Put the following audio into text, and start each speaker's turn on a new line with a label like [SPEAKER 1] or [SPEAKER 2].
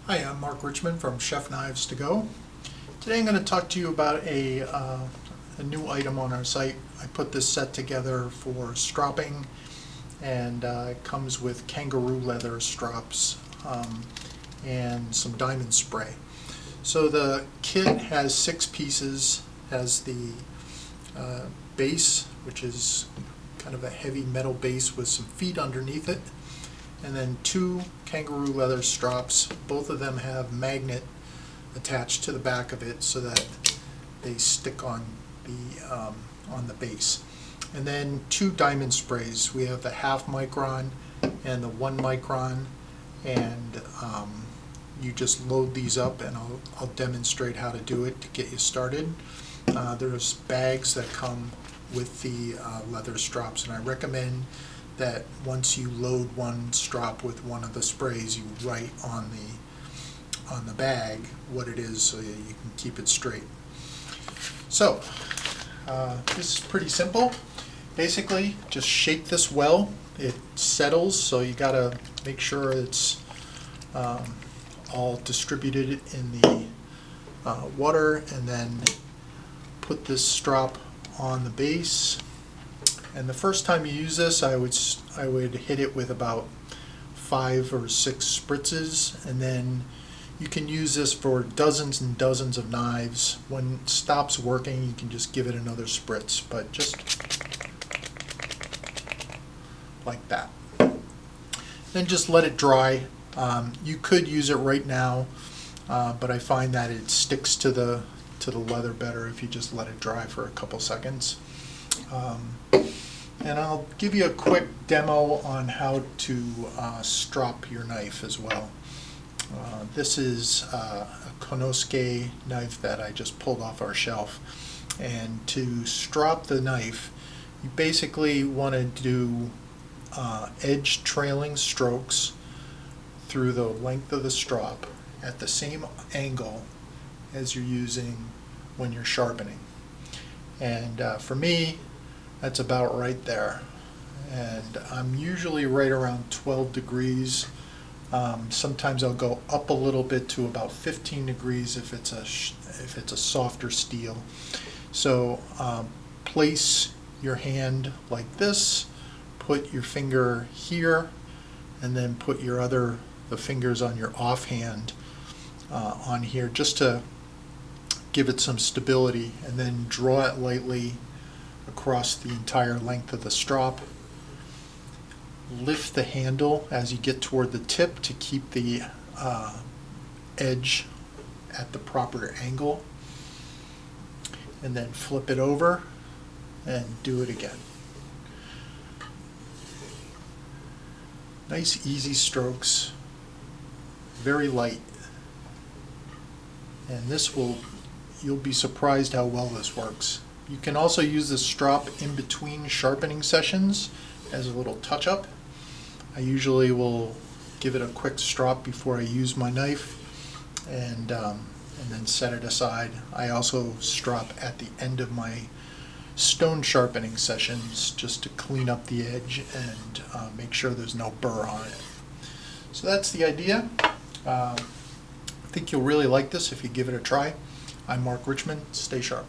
[SPEAKER 1] Hi, I'm Mark Richmond from Chefknivestogo. Today I'm going to talk to you about a new item on our site. I put this set together for stropping, and it comes with kangaroo leather strops and some diamond spray. So the kit has 6 pieces. Has the base, which is kind of a heavy metal base with some feet underneath it, and then 2 kangaroo leather strops. Both of them have magnet attached to the back of it so that they stick on the base. And then 2 diamond sprays. We have the 1/2 micron and the 1 micron, and you just load these up, and I'll demonstrate how to do it to get you started. There's bags that come with the leather strops, and I recommend that once you load one strop with one of the sprays, you write on the bag what it is so you can keep it straight. So this is pretty simple. Basically, just shake this well. It settles, so you gotta make sure it's all distributed in the water, and then put this strop on the base. And the first time you use this, I would hit it with about 5 or 6 spritzes, and then you can use this for dozens and dozens of knives. When it stops working, you can just give it another spritz, but just like that. Then just let it dry. You could use it right now, but I find that it sticks to the leather better if you just let it dry for a couple seconds. And I'll give you a quick demo on how to strop your knife as well. This is a Konosuke knife that I just pulled off our shelf. And to strop the knife, you basically want to do edge trailing strokes through the length of the strop at the same angle as you're using when you're sharpening. And for me, that's about right there, and I'm usually right around 12 degrees. Sometimes I'll go up a little bit to about 15 degrees if it's a softer steel. So place your hand like this, put your finger here, and then put the fingers on your offhand on here, just to give it some stability, and then draw it lightly across the entire length of the strop. Lift the handle as you get toward the tip to keep the edge at the proper angle, and then flip it over and do it again. Nice easy strokes, very light, and you'll be surprised how well this works. You can also use this strop in between sharpening sessions as a little touch-up. I usually will give it a quick strop before I use my knife, and then set it aside. I also strop at the end of my stone sharpening sessions just to clean up the edge and make sure there's no burr on it. So that's the idea. I think you'll really like this if you give it a try. I'm Mark Richmond. Stay sharp.